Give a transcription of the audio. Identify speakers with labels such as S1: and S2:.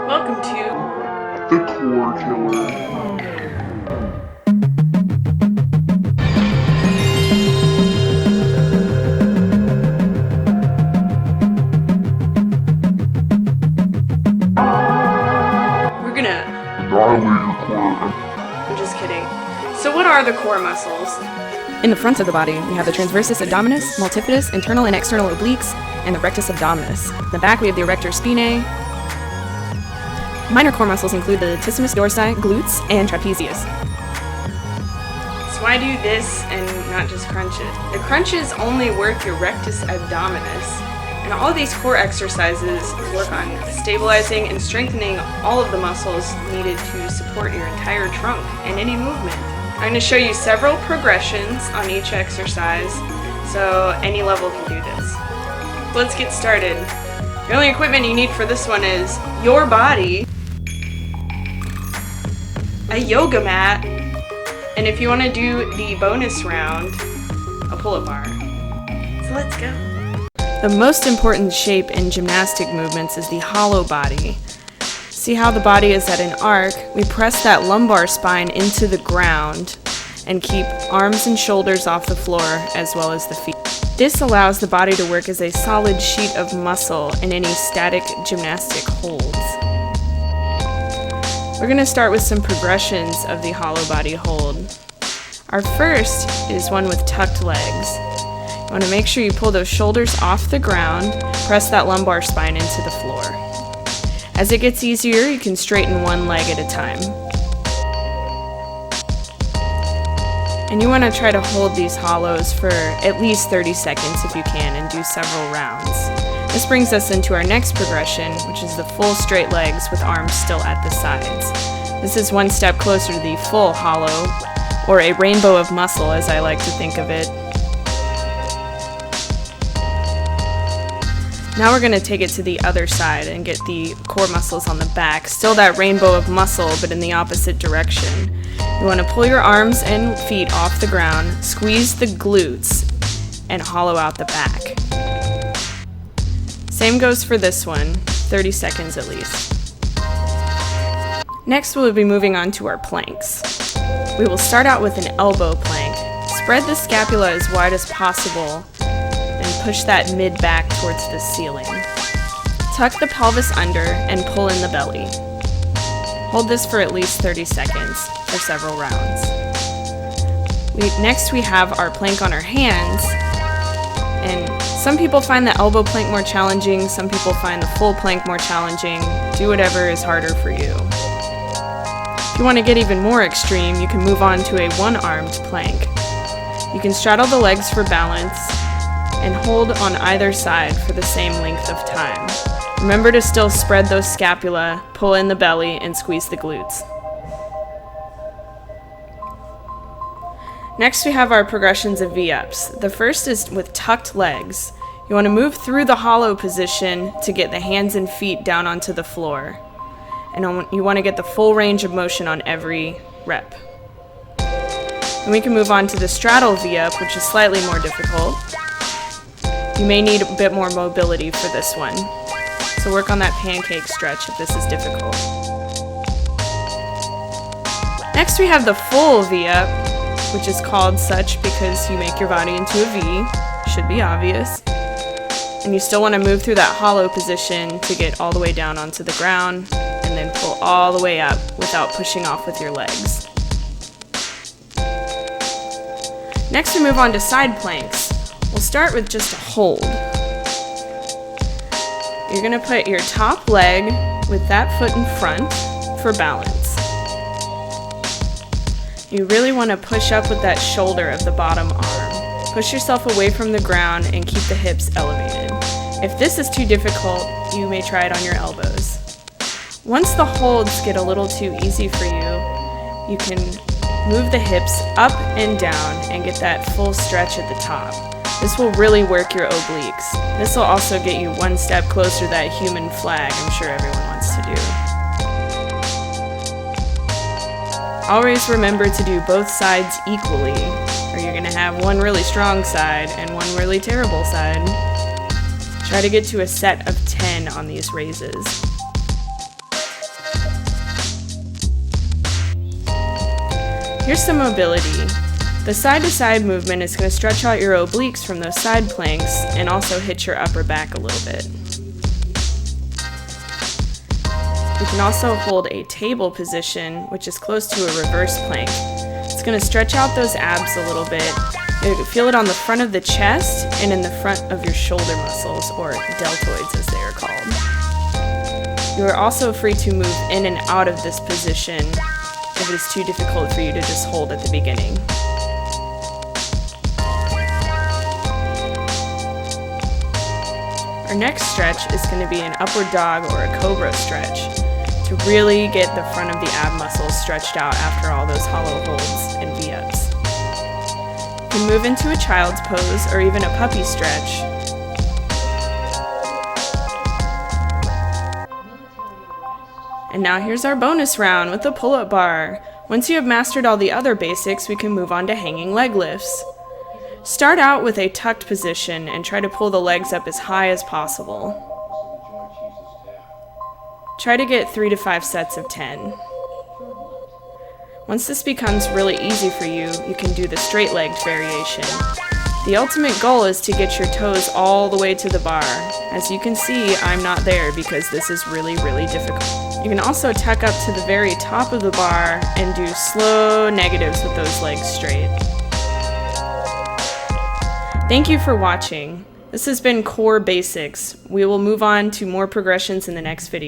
S1: Welcome to
S2: The Core Killer.
S1: We're gonna...
S2: Annihilate your core.
S1: I'm just kidding. So what are the core muscles?
S3: In the front of the body, we have the transversus abdominis, multifidus, internal and external obliques, and the rectus abdominis. In the back, we have the erector spinae. Minor core muscles include the latissimus dorsi, glutes, and trapezius.
S1: So why do this and not just crunches? The crunches only work your rectus abdominis, and all of these core exercises work on stabilizing and strengthening all of the muscles needed to support your entire trunk and any movement. I'm going to show you several progressions on each exercise, so any level can do this. Let's get started. The only equipment you need for this one is your body, a yoga mat, and if you want to do the bonus round, a pull-up bar. So let's go.
S3: The most important shape in gymnastic movements is the hollow body. See how the body is at an arc? We press that lumbar spine into the ground and keep arms and shoulders off the floor as well as the feet. This allows the body to work as a solid sheet of muscle in any static gymnastic holds. We're going to start with some progressions of the hollow body hold. Our first is one with tucked legs. You want to make sure you pull those shoulders off the ground, press that lumbar spine into the floor. As it gets easier, you can straighten one leg at a time. And you want to try to hold these hollows for at least 30 seconds if you can and do several rounds. This brings us into our next progression, which is the full straight legs with arms still at the sides. This is one step closer to the full hollow, or a rainbow of muscle as I like to think of it. Now we're going to take it to the other side and get the core muscles on the back. Still that rainbow of muscle, but in the opposite direction. You want to pull your arms and feet off the ground, squeeze the glutes, and hollow out the back. Same goes for this one, 30 seconds at least. Next we'll be moving on to our planks. We will start out with an elbow plank. Spread the scapula as wide as possible and push that mid-back towards the ceiling. Tuck the pelvis under and pull in the belly. Hold this for at least 30 seconds for several rounds. Next we have our plank on our hands, and some people find the elbow plank more challenging, some people find the full plank more challenging. Do whatever is harder for you. If you want to get even more extreme, you can move on to a one-armed plank. You can straddle the legs for balance and hold on either side for the same length of time. Remember to still spread those scapula, pull in the belly, and squeeze the glutes. Next we have our progressions of V-ups. The first is with tucked legs. You want to move through the hollow position to get the hands and feet down onto the floor. And you want to get the full range of motion on every rep. And we can move on to the straddle V-up, which is slightly more difficult. You may need a bit more mobility for this one. So work on that pancake stretch if this is difficult. Next we have the full V-up, which is called such because you make your body into a V. Should be obvious. And you still want to move through that hollow position to get all the way down onto the ground and then pull all the way up without pushing off with your legs. Next we move on to side planks. We'll start with just a hold. You're going to put your top leg with that foot in front for balance. You really want to push up with that shoulder of the bottom arm. Push yourself away from the ground and keep the hips elevated. If this is too difficult, you may try it on your elbows. Once the holds get a little too easy for you, you can move the hips up and down and get that full stretch at the top. This will really work your obliques. This will also get you one step closer to that human flag I'm sure everyone wants to do. Always remember to do both sides equally, or you're going to have one really strong side and one really terrible side. Try to get to a set of 10 on these raises. Here's some mobility. The side-to-side movement is going to stretch out your obliques from those side planks and also hit your upper back a little bit. You can also hold a table position, which is close to a reverse plank. It's going to stretch out those abs a little bit. You can feel it on the front of the chest and in the front of your shoulder muscles, or deltoids as they are called. You are also free to move in and out of this position if it is too difficult for you to just hold at the beginning. Our next stretch is going to be an upward dog or a cobra stretch to really get the front of the ab muscles stretched out after all those hollow holds and V-ups. You can move into a child's pose or even a puppy stretch. And now here's our bonus round with the pull-up bar. Once you have mastered all the other basics, we can move on to hanging leg lifts. Start out with a tucked position and try to pull the legs up as high as possible. Try to get 3 to 5 sets of 10. Once this becomes really easy for you, you can do the straight-legged variation. The ultimate goal is to get your toes all the way to the bar. As you can see, I'm not there because this is really, really difficult. You can also tuck up to the very top of the bar and do slow negatives with those legs straight. Thank you for watching. This has been Core Basics. We will move on to more progressions in the next video.